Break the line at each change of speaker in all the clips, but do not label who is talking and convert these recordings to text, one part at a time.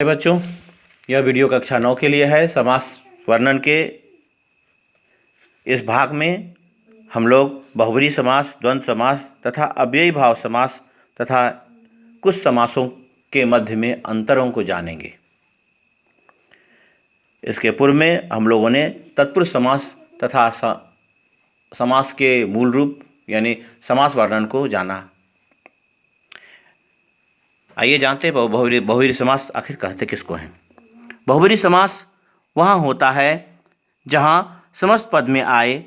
बच्चों, यह वीडियो कक्षा 9 के लिए है। समास वर्णन के इस भाग में हम लोग बहुब्रीहि समास, द्वंद्व समास तथा अव्ययी भाव समास तथा कुछ समासों के मध्य में अंतरों को जानेंगे। इसके पूर्व में हम लोगों ने तत्पुरुष समास तथा समास के मूल रूप यानी समास वर्णन को जाना। आइए जानते हैं बहुब्रीहि समास आखिर कहते किसको हैं। बहुब्रीहि समास वहाँ होता है जहाँ समस्त पद में आए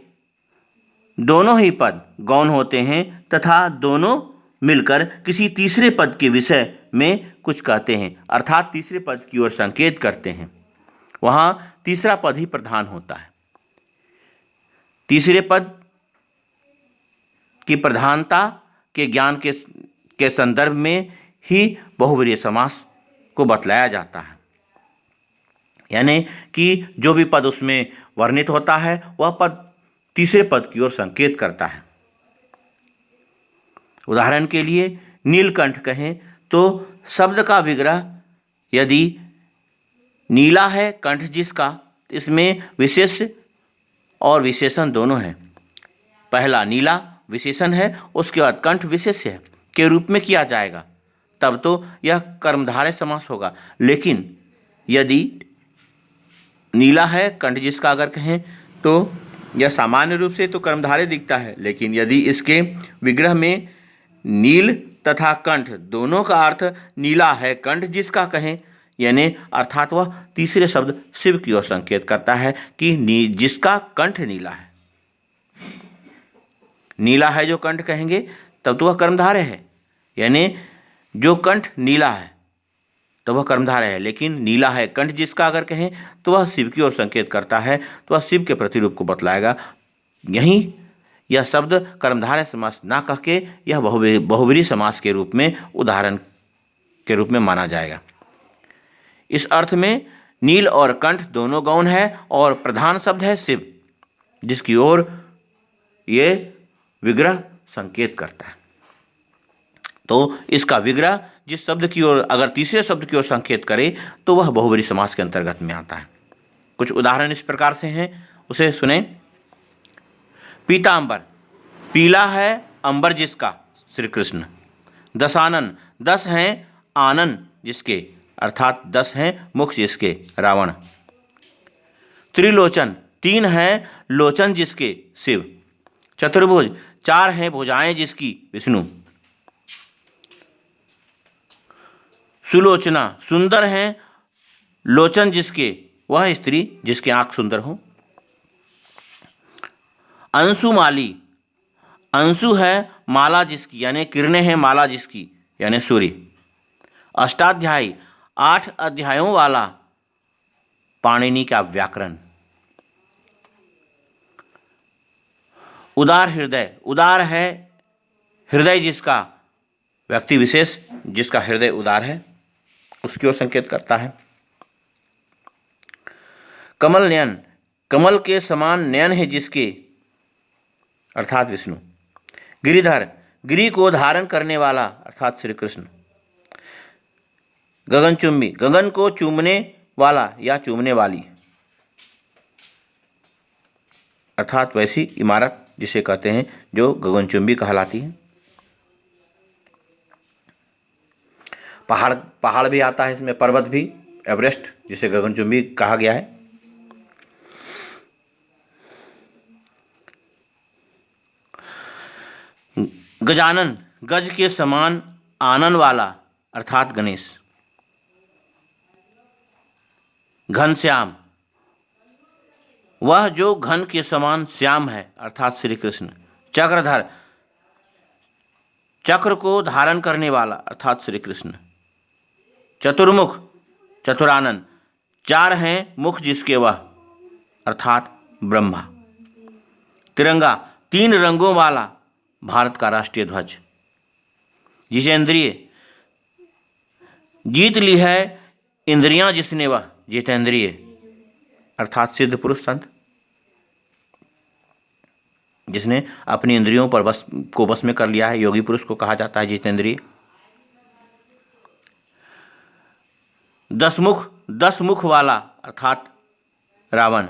दोनों ही पद गौण होते हैं तथा दोनों मिलकर किसी तीसरे पद के विषय में कुछ कहते हैं, अर्थात तीसरे पद की ओर संकेत करते हैं। वहाँ तीसरा पद ही प्रधान होता है। तीसरे पद की प्रधानता के ज्ञान के संदर्भ में ही बहुब्रीहि समास को बतलाया जाता है। यानी कि जो भी पद उसमें वर्णित होता है वह पद तीसरे पद की ओर संकेत करता है। उदाहरण के लिए नीलकंठ कहें तो शब्द का विग्रह यदि नीला है कंठ जिसका, इसमें विशेष और विशेषण दोनों हैं। पहला नीला विशेषण है, उसके बाद कंठ विशेष्य है के रूप में किया जाएगा, तब तो यह कर्मधारय समास होगा। लेकिन यदि नीला है कंठ जिसका अगर कहें तो यह सामान्य रूप से तो कर्मधारय दिखता है, लेकिन यदि इसके विग्रह में नील तथा कंठ दोनों का अर्थ नीला है कंठ जिसका कहें, यानी अर्थात वह तीसरे शब्द शिव की ओर संकेत करता है कि जिसका कंठ नीला है। नीला है जो कंठ कहेंगे तब तो वह कर्मधारय है, यानी जो कंठ नीला है तो वह कर्मधारय है। लेकिन नीला है कंठ जिसका अगर कहें तो वह शिव की ओर संकेत करता है, तो वह शिव के प्रतिरूप को बतलाएगा। यहीं यह शब्द कर्मधारय समास ना कह के यह बहुब्रीहि समास के रूप में उदाहरण के रूप में माना जाएगा। इस अर्थ में नील और कंठ दोनों गौण है और प्रधान शब्द है शिव, जिसकी ओर ये विग्रह संकेत करता है। तो इसका विग्रह जिस शब्द की ओर अगर तीसरे शब्द की ओर संकेत करे तो वह बहुब्रीहि समास के अंतर्गत में आता है। कुछ उदाहरण इस प्रकार से हैं, उसे सुने। पीतांबर, पीला है अंबर जिसका श्री कृष्ण। दशानन, 10 हैं आनन जिसके, अर्थात 10 हैं मुख जिसके रावण। त्रिलोचन, 3 हैं लोचन जिसके शिव। चतुर्भुज, 4 हैं भुजाएं जिसकी विष्णु। सुलोचना, सुंदर हैं लोचन जिसके, वह स्त्री जिसके आंख सुंदर हो। अंशुमाली, अंशु है माला जिसकी, यानी किरणें हैं माला जिसकी, यानी सूर्य। अष्टाध्यायी, 8 अध्यायों वाला पाणिनि का व्याकरण। उदार हृदय, उदार है हृदय जिसका, व्यक्ति विशेष जिसका हृदय उदार है उसकी ओर संकेत करता है। कमल नयन, कमल के समान नयन है जिसके, अर्थात विष्णु। गिरिधर, गिरि को धारण करने वाला, अर्थात श्री कृष्ण। गगनचुंबी, गगन को चूमने वाला या चूमने वाली, अर्थात वैसी इमारत जिसे कहते हैं जो गगनचुंबी कहलाती है। पहाड़ भी आता है इसमें, पर्वत भी, एवरेस्ट जिसे गगनचुंबी कहा गया है। गजानन, गज के समान आनन वाला, अर्थात गणेश। घनश्याम, वह जो घन के समान श्याम है, अर्थात श्री कृष्ण। चक्रधर, चक्र को धारण करने वाला, अर्थात श्री कृष्ण। चतुर्मुख, चतुरानन, 4 हैं मुख जिसके वह, अर्थात ब्रह्मा। तिरंगा, 3 रंगों वाला, भारत का राष्ट्रीय ध्वज। जितेंद्रिय, जीत ली है इंद्रियां जिसने वह, जितेंद्रिय, अर्थात सिद्ध पुरुष संत जिसने अपनी इंद्रियों पर बस में कर लिया है, योगी पुरुष को कहा जाता है जितेंद्रिय। दस मुख वाला अर्थात रावण।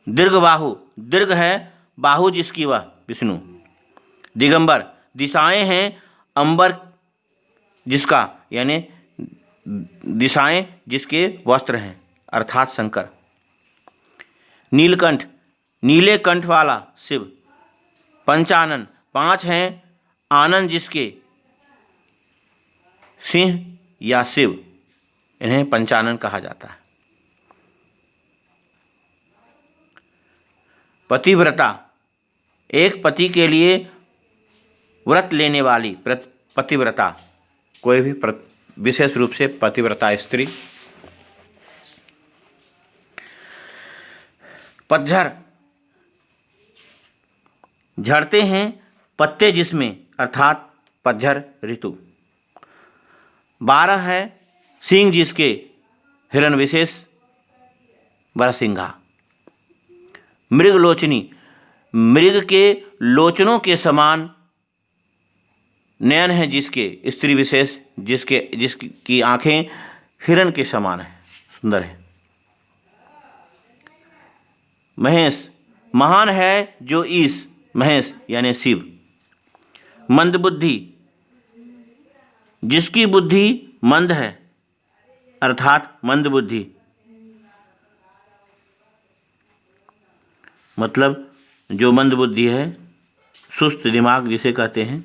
दीर्घ बाहु, दीर्घ है बाहु जिसकी वह विष्णु। दिगंबर, दिशाएं हैं अंबर जिसका, यानी दिशाएं जिसके वस्त्र हैं अर्थात शंकर। नीलकंठ, नीले कंठ वाला शिव। पंचानन, पांच हैं आनंद जिसके, सिंह या शिव, इन्हें पंचानन कहा जाता है। पतिव्रता, एक पति के लिए व्रत लेने वाली पतिव्रता, कोई भी विशेष रूप से पतिव्रता स्त्री। पतझड़, झड़ते हैं पत्ते जिसमें अर्थात पतझड़ ऋतु। 12 है सिंह जिसके, हिरण्यविशेष बरसिंघा। मृगलोचनी, मृग के लोचनों के समान नयन है जिसके, स्त्री विशेष जिसकी आंखें हिरण के समान है, सुंदर है। महेश, महान है जो ईश, महेश यानी शिव। मंदबुद्धि, जिसकी बुद्धि मंद है अर्थात मंदबुद्धि, मतलब जो मंदबुद्धि है, सुस्त दिमाग जिसे कहते हैं,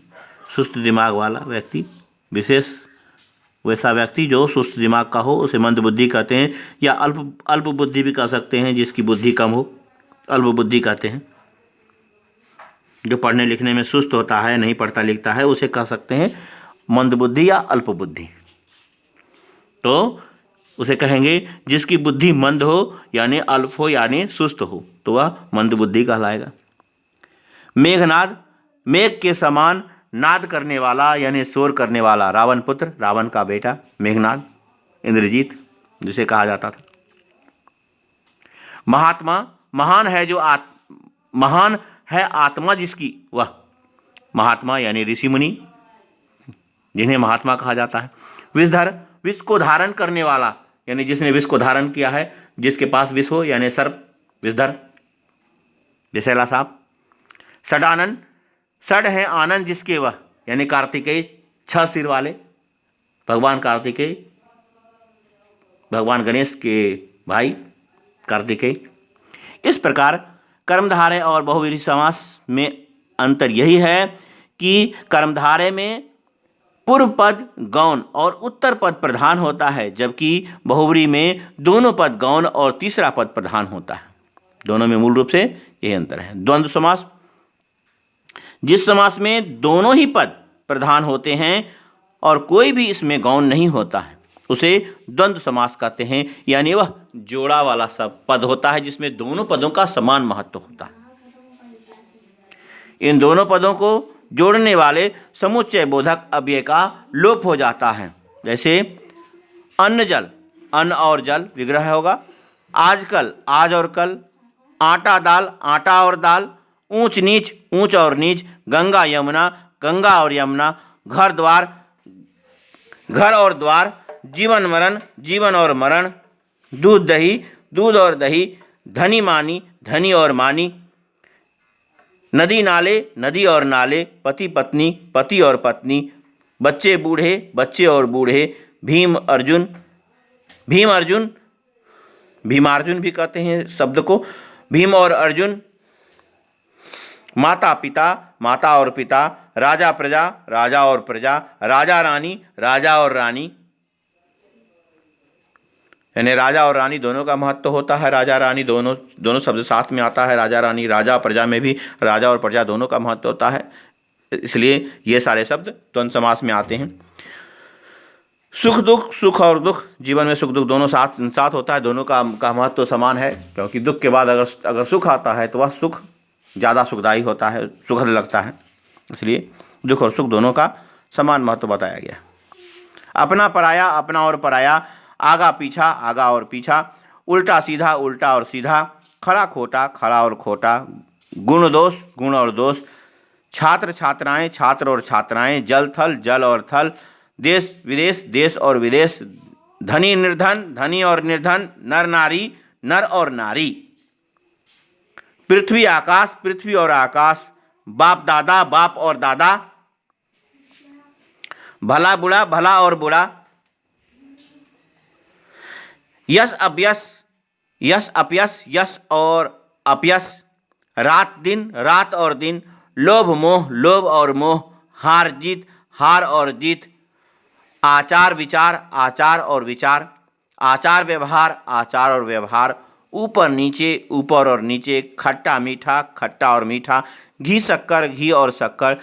सुस्त दिमाग वाला व्यक्ति, विशेष वैसा व्यक्ति जो सुस्त दिमाग का हो उसे मंदबुद्धि कहते हैं, या अल्प बुद्धि भी कह सकते हैं, जिसकी बुद्धि कम हो अल्प बुद्धि कहते हैं। जो पढ़ने लिखने में सुस्त होता है, नहीं पढ़ता लिखता है, उसे कह सकते हैं मंदबुद्धि या अल्प बुद्धि। तो उसे कहेंगे जिसकी बुद्धि मंद हो यानी अल्प हो यानी सुस्त हो, तो वह मंदबुद्धि कहलाएगा। मेघनाद, मेघ के समान नाद करने वाला यानी शोर करने वाला, रावण पुत्र, रावण का बेटा मेघनाद, इंद्रजीत जिसे कहा जाता था। महात्मा, महान है जो महान है आत्मा जिसकी, वह महात्मा यानी ऋषि मुनि, जिन्हें महात्मा कहा जाता है। विषधर, विष को धारण करने वाला, यानी जिसने विष को धारण किया है, जिसके पास विष हो यानी सर्प, विषधर, विषैला सांप। षडानन, षड है आनंद जिसके, वह यानी कार्तिकेय, 6 सिर वाले भगवान कार्तिकेय, भगवान गणेश के भाई कार्तिकेय। इस प्रकार कर्मधारय और बहुव्रीहि समास में अंतर यही है कि कर्मधारय में पूर्व पद गौण और उत्तर पद प्रधान होता है, जबकि बहुव्रीहि में दोनों पद गौण और तीसरा पद प्रधान होता है। दोनों में मूल रूप से यही अंतर है। द्वंद्व समास, जिस समास में दोनों ही पद प्रधान होते हैं और कोई भी इसमें गौण नहीं होता है, उसे द्वंद्व समास कहते हैं, यानी वह जोड़ा वाला सब पद होता है जिसमें दोनों पदों का समान महत्व होता है। इन दोनों पदों को जोड़ने वाले समुच्चय बोधक अव्यय का लोप हो जाता है। जैसे अन्न जल, अन्न और जल विग्रह होगा। आजकल, आज और कल। आटा दाल, आटा और दाल। ऊंच नीच, ऊंच और नीच। गंगा यमुना, गंगा और यमुना। घर द्वार, घर और द्वार। जीवन मरण, जीवन और मरण। दूध दही, दूध और दही। धनी मानी, धनी और मानी। नदी नाले, नदी और नाले। पति पत्नी, पति और पत्नी। बच्चे बूढ़े, बच्चे और बूढ़े। भीम अर्जुन, भीम अर्जुन, भीमार्जुन भी कहते हैं शब्द को। भीम और अर्जुन। माता पिता, माता और पिता। राजा प्रजा, राजा और प्रजा। राजा रानी, राजा और रानी, यानी राजा और रानी दोनों का महत्व होता है। राजा रानी दोनों शब्द साथ में आता है। राजा रानी, राजा प्रजा में भी राजा और प्रजा दोनों का महत्व होता है, इसलिए ये सारे शब्द द्वंद्व समास में आते हैं। सुख दुख, सुख और दुख, जीवन में सुख दुख दोनों साथ होता है। दोनों का महत्व समान है, क्योंकि दुख के बाद अगर सुख आता है तो वह सुख ज़्यादा सुखदायी होता है, सुखद लगता है, इसलिए दुख और सुख दोनों का समान महत्व बताया गया। अपना पराया, अपना और पराया। आगा पीछा, आगा और पीछा। उल्टा सीधा, उल्टा और सीधा। खरा खोटा, खरा और खोटा। गुण दोष, गुण और दोष। छात्र छात्राएं, छात्र और छात्राएं। जल थल, जल और थल। देश विदेश, देश और विदेश। धनी निर्धन, धनी और निर्धन, नर नारी, नर और नारी, पृथ्वी आकाश, पृथ्वी और आकाश, बाप दादा, बाप और दादा, भला बुरा, भला और बुरा, यश अपयश, यश अपयश, यश और अपयश, रात दिन, रात और दिन, लोभ मोह, लोभ और मोह, हार जीत, हार और जीत, आचार विचार, आचार और विचार, आचार व्यवहार, आचार और व्यवहार, ऊपर नीचे, ऊपर और नीचे, खट्टा मीठा, खट्टा और मीठा, घी शक्कर, घी और शक्कर,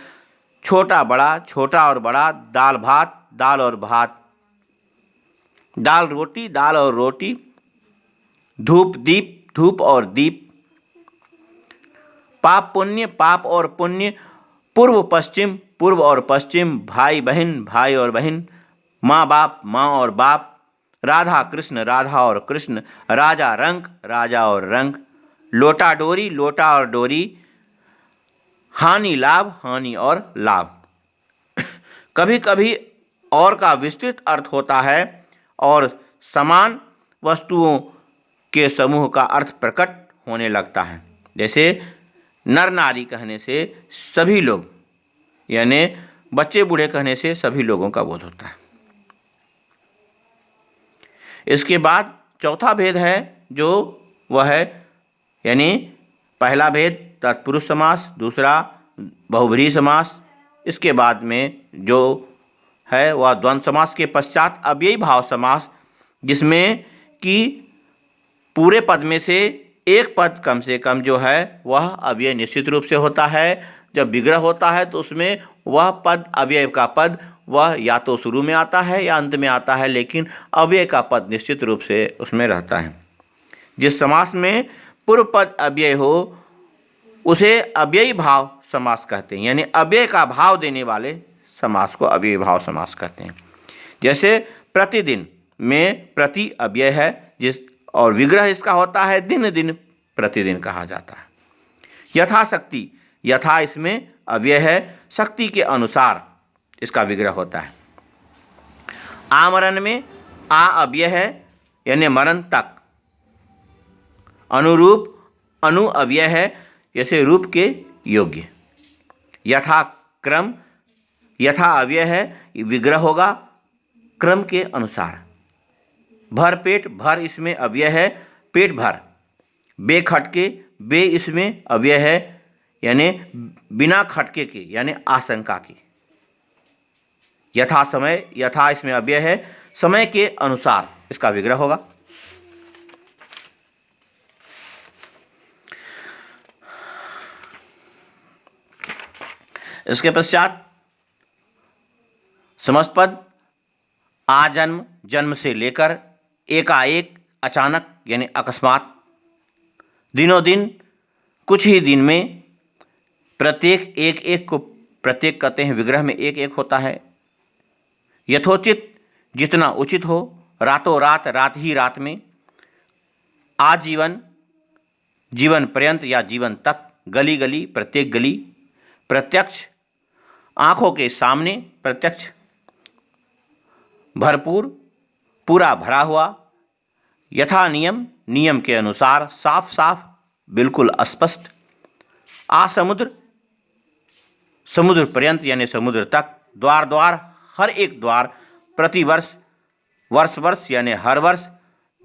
छोटा बड़ा, छोटा और बड़ा, दाल भात, दाल और भात, दाल रोटी, दाल और रोटी, धूप दीप, धूप और दीप, पाप पुण्य, पाप और पुण्य, पूर्व पश्चिम, पूर्व और पश्चिम, भाई बहन, भाई और बहन, माँ बाप, माँ और बाप, राधा कृष्ण, राधा और कृष्ण, राजा रंक, राजा और रंक, लोटा डोरी, लोटा और डोरी, हानि लाभ, हानि और लाभ। कभी कभी और का विस्तृत अर्थ होता है और समान वस्तुओं के समूह का अर्थ प्रकट होने लगता है। जैसे नर नारी कहने से सभी लोग, यानी बच्चे बूढ़े कहने से सभी लोगों का बोध होता है। इसके बाद चौथा भेद है जो वह है, यानी पहला भेद तत्पुरुष समास, दूसरा बहुब्रीहि समास, इसके बाद में जो है वह द्वंद्व समास के पश्चात अव्ययी भाव समास, जिसमें कि पूरे पद में से एक पद कम से कम जो है वह अव्यय निश्चित रूप से होता है। जब विग्रह होता है तो उसमें वह पद, अव्यय का पद, वह या तो शुरू में आता है या अंत में आता है, लेकिन अव्यय का पद निश्चित रूप से उसमें रहता है। जिस समास में पूर्व पद अव्यय हो उसे अव्ययी भाव समास कहते हैं, यानी अव्यय का भाव देने वाले समास को अव्ययी भाव समास कहते हैं। जैसे प्रतिदिन में प्रति अव्यय है, जिस और विग्रह इसका होता है दिन दिन, प्रतिदिन कहा जाता है। यथाशक्ति, यथा इसमें अव्यय है, शक्ति के अनुसार इसका विग्रह होता है। आमरण में आ अव्यय है, यानी मरण तक। अनुरूप, अनु अव्यय है, जैसे रूप के योग्य। यथा क्रम, यथा अव्यय है, विग्रह होगा क्रम के अनुसार। भर पेट, भर इसमें अव्यय है, पेट भर। बे खटके, बे इसमें अव्यय है, यानी बिना खटके के, यानी आशंका की। यथा समय, यथा इसमें अव्यय है, समय के अनुसार इसका विग्रह होगा। इसके पश्चात समस्त पद आजन्म, जन्म से लेकर एकाएक, अचानक यानी अकस्मात, दिनों दिन, कुछ ही दिन में, प्रत्येक, एक एक को प्रत्येक कहते हैं, विग्रह में एक एक होता है। यथोचित, जितना उचित हो, रातों रात, रात ही रात में, आजीवन, जीवन पर्यंत या जीवन तक, गली गली, प्रत्येक गली, प्रत्यक्ष, आँखों के सामने, प्रत्यक्ष, भरपूर, पूरा भरा हुआ, यथा नियम, नियम के अनुसार, साफ साफ, बिल्कुल स्पष्ट, आसमुद्र, समुद्र पर्यंत यानी समुद्र तक, द्वार द्वार, हर एक द्वार, प्रतिवर्ष, वर्ष वर्ष यानी हर वर्ष,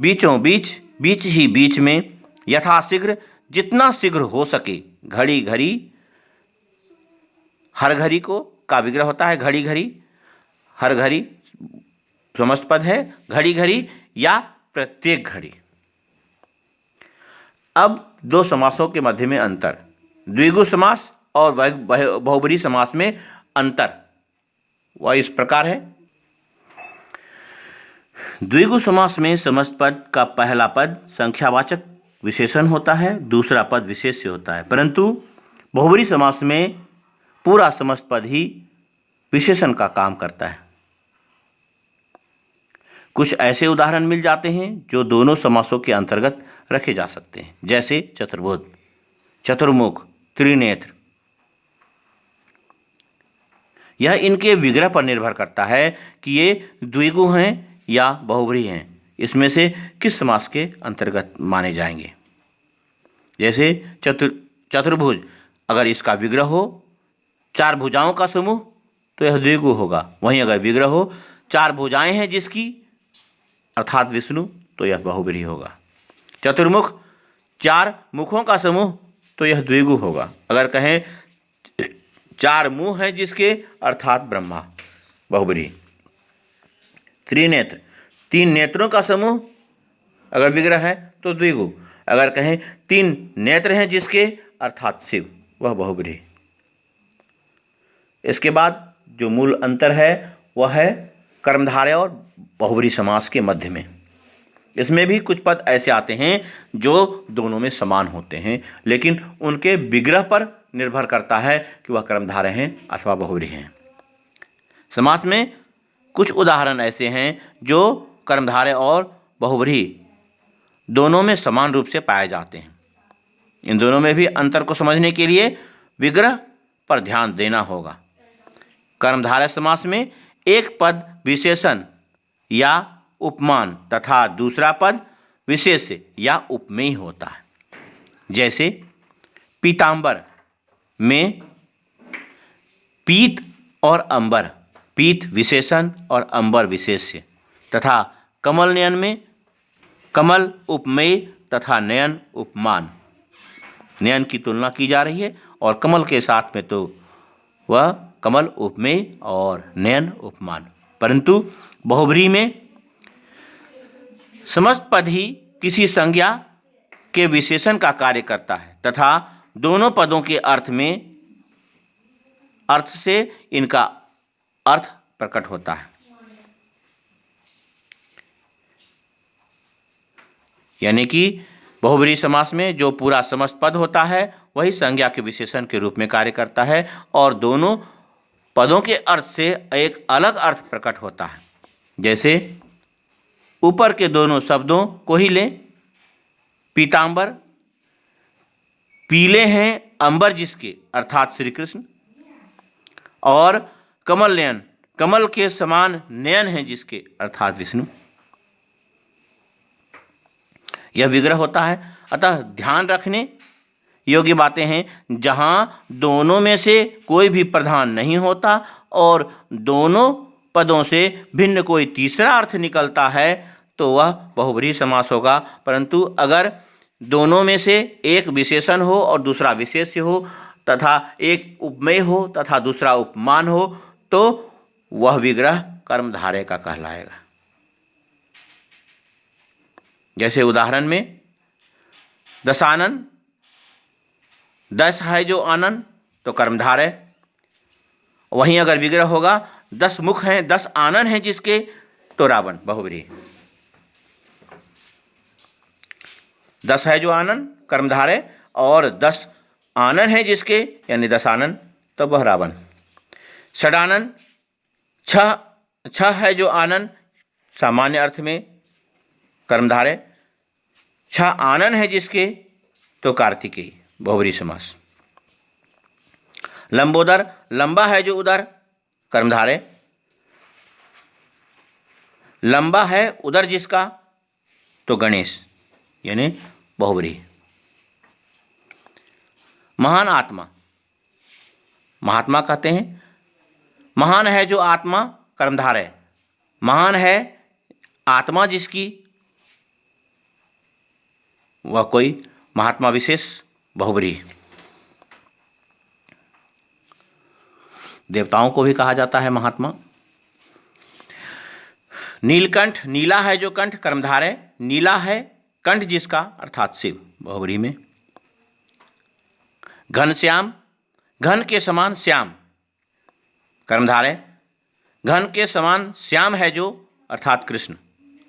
बीचों बीच, बीच ही बीच में, यथाशीघ्र, जितना शीघ्र हो सके, घड़ी घड़ी, हर घड़ी को का विग्रह होता है घड़ी घड़ी, हर घड़ी समस्त पद है, घड़ी घड़ी या प्रत्येक घड़ी। अब दो समासों के मध्य में अंतर, द्विगु समास और बहुब्रीहि समास में अंतर वह इस प्रकार है। द्विगु समास में समस्त पद का पहला पद संख्यावाचक विशेषण होता है, दूसरा पद विशेष्य होता है, परंतु बहुब्रीहि समास में पूरा समस्त पद ही विशेषण का काम करता है। कुछ ऐसे उदाहरण मिल जाते हैं जो दोनों समासों के अंतर्गत रखे जा सकते हैं, जैसे चतुर्भुज, चतुर्मुख, त्रिनेत्र। यह इनके विग्रह पर निर्भर करता है कि ये द्विगु हैं या बहुव्रीहि हैं, इसमें से किस समास के अंतर्गत माने जाएंगे? जैसे चतुर्भुज, अगर इसका विग्रह हो 4 भुजाओं का समूह तो यह द्विगु होगा। वहीं अगर विग्रह हो 4 भुजाएं हैं जिसकी, अर्थात विष्णु, तो यह बहुव्रीहि होगा। चतुर्मुख, 4 मुखों का समूह तो यह द्विगु होगा। अगर कहें 4 मुंह हैं जिसके, अर्थात ब्रह्मा, बहुव्रीहि। त्रिनेत्र, 3 नेत्रों का समूह अगर विग्रह है तो द्विगु। अगर कहें 3 नेत्र हैं जिसके, अर्थात शिव, वह बहुव्रीहि। इसके बाद जो मूल अंतर है वह है कर्मधारय और बहुव्रीहि समास के मध्य में। इसमें भी कुछ पद ऐसे आते हैं जो दोनों में समान होते हैं, लेकिन उनके विग्रह पर निर्भर करता है कि वह कर्मधारय हैं अथवा बहुव्रीहि हैं। समास में कुछ उदाहरण ऐसे हैं जो कर्मधारय और बहुव्रीहि दोनों में समान रूप से पाए जाते हैं। इन दोनों में भी अंतर को समझने के लिए विग्रह पर ध्यान देना होगा। कर्मधारय समास में एक पद विशेषण या उपमान तथा दूसरा पद विशेष्य या उपमेय होता है। जैसे पीतांबर में पीत और अंबर, पीत विशेषण और अंबर विशेष्य, तथा कमल नयन में कमल उपमेय तथा नयन उपमान। नयन की तुलना की जा रही है और कमल के साथ में तो वह कमल उपमेय और नयन उपमान। परंतु बहुव्रीहि में समस्त पद ही किसी संज्ञा के विशेषण का कार्य करता है तथा दोनों पदों के अर्थ से इनका अर्थ प्रकट होता है। यानी कि बहुव्रीहि समास में जो पूरा समस्त पद होता है वही संज्ञा के विशेषण के रूप में कार्य करता है और दोनों पदों के अर्थ से एक अलग अर्थ प्रकट होता है। जैसे ऊपर के दोनों शब्दों को ही लें, पीतांबर, पीले हैं अंबर जिसके, अर्थात श्री कृष्ण, और कमल नयन, कमल के समान नयन हैं जिसके, अर्थात विष्णु। यह विग्रह होता है। अतः ध्यान रखने योग्य बातें हैं, जहाँ दोनों में से कोई भी प्रधान नहीं होता और दोनों पदों से भिन्न कोई तीसरा अर्थ निकलता है तो वह बहुव्रीहि समास होगा। परंतु अगर दोनों में से एक विशेषण हो और दूसरा विशेष्य हो तथा एक उपमेय हो तथा दूसरा उपमान हो तो वह विग्रह कर्मधारय का कहलाएगा। जैसे उदाहरण में दशानन, 10 है जो आनन तो कर्मधारय। वहीं अगर विग्रह होगा 10 मुख हैं 10 आनन हैं जिसके, तो रावण, बहुव्रीहि। 10 है जो आनन कर्मधारय और 10 आनन है जिसके, यानी 10 आनन, तो वह रावण। षडानन, 6 है जो आनन सामान्य अर्थ में कर्मधारय, 6 आनन है जिसके, तो कार्तिकेय, बहुव्रीहि समास। लंबोदर, लंबा है जो उदर, कर्मधारय, लंबा है उदर जिसका, तो गणेश, यानी बहुव्रीहि। महान आत्मा, महात्मा कहते हैं, महान है जो आत्मा, कर्मधारय, महान है आत्मा जिसकी, वह कोई महात्मा विशेष, बहुव्रीहि। देवताओं को भी कहा जाता है महात्मा। नीलकंठ, नीला है जो कंठ, कर्मधारय, नीला है कंठ जिसका, अर्थात शिव, बहुव्रीहि में। घनश्याम, घन के समान श्याम, कर्मधारय, घन के समान श्याम है जो, अर्थात कृष्ण,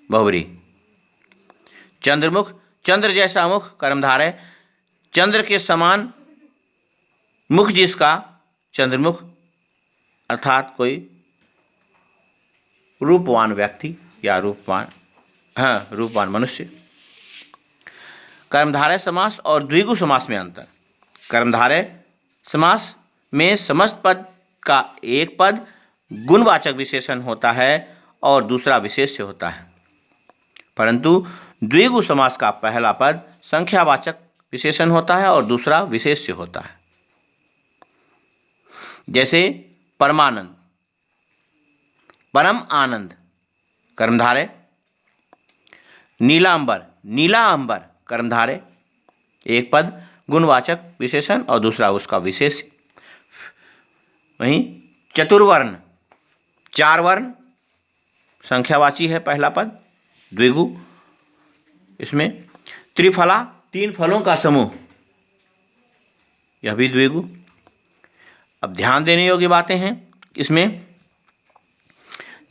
बहुव्रीहि। चंद्रमुख, चंद्र जैसा मुख, कर्मधारय, चंद्र के समान मुख जिसका, चंद्रमुख, अर्थात कोई रूपवान व्यक्ति या रूपवान मनुष्य। कर्मधारय समास और द्विगु समास में अंतर। कर्मधारय समास में समस्त पद का एक पद गुणवाचक विशेषण होता है और दूसरा विशेष्य होता है, परंतु द्विगु समास का पहला पद संख्यावाचक विशेषण होता है और दूसरा विशेष्य होता है। जैसे परमानंद, परम आनंद कर्मधारय, नीलांबर, नीला अंबर कर्मधारय, एक पद गुणवाचक विशेषण और दूसरा उसका विशेष्य। वहीं चतुर्वर्ण, चार वर्ण संख्यावाची है पहला पद द्विगु, इसमें त्रिफला, तीन फलों का समूह, यह भी द्विगु। अब ध्यान देने योग्य बातें हैं इसमें,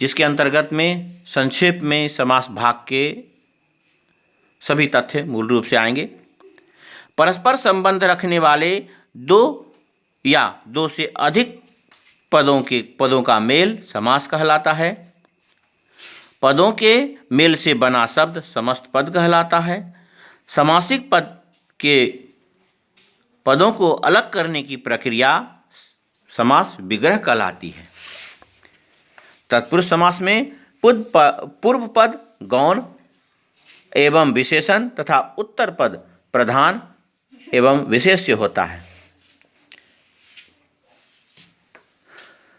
जिसके अंतर्गत में संक्षेप में समास भाग के सभी तथ्य मूल रूप से आएंगे। परस्पर संबंध रखने वाले दो या दो से अधिक पदों का मेल समास कहलाता है। पदों के मेल से बना शब्द समस्त पद कहलाता है। समासिक पद के पदों को अलग करने की प्रक्रिया समास विग्रह कहलाती है। तत्पुरुष समास में पूर्व पद गौण एवं विशेषण तथा उत्तर पद प्रधान एवं विशेष्य होता है।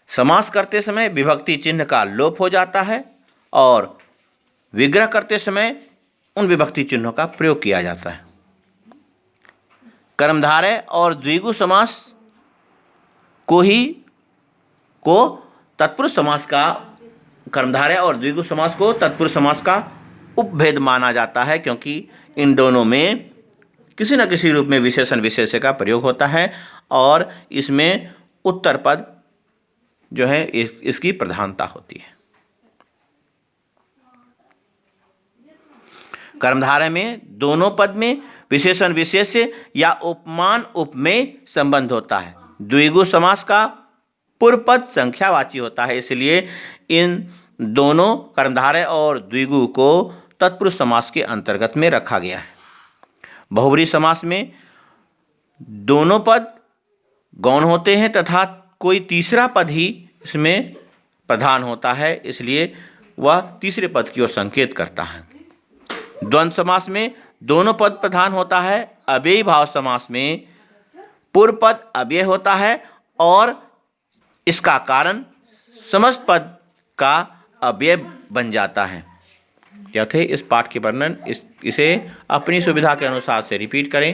समास करते समय विभक्ति चिन्ह का लोप हो जाता है और विग्रह करते समय उन विभक्ति चिन्हों का प्रयोग किया जाता है। कर्मधारय और द्विगु समास को तत्पुरुष समास का, कर्मधारय और द्विगु समास को तत्पुरुष समास का उपभेद माना जाता है, क्योंकि इन दोनों में किसी न किसी रूप में विशेषण विशेष्य का प्रयोग होता है और इसमें उत्तर पद जो है इसकी प्रधानता होती है। कर्मधारय में दोनों पद में विशेषण विशेष्य या उपमान उपमेय संबंध होता है। द्विगु समास का पूर्व पद संख्यावाची होता है, इसलिए इन दोनों कर्मधारय और द्विगु को तत्पुरुष समास के अंतर्गत में रखा गया है। बहुब्रीहि समास में दोनों पद गौण होते हैं तथा कोई तीसरा पद ही इसमें प्रधान होता है, इसलिए वह तीसरे पद की ओर संकेत करता है। द्वंद्व समास में दोनों पद प्रधान होता है। अव्ययी भाव समास में पूर्व पद अव्यय होता है और इसका कारण समस्त पद का अव्यय बन जाता है। यह थे इस पाठ के वर्णन। इसे अपनी सुविधा के अनुसार से रिपीट करें।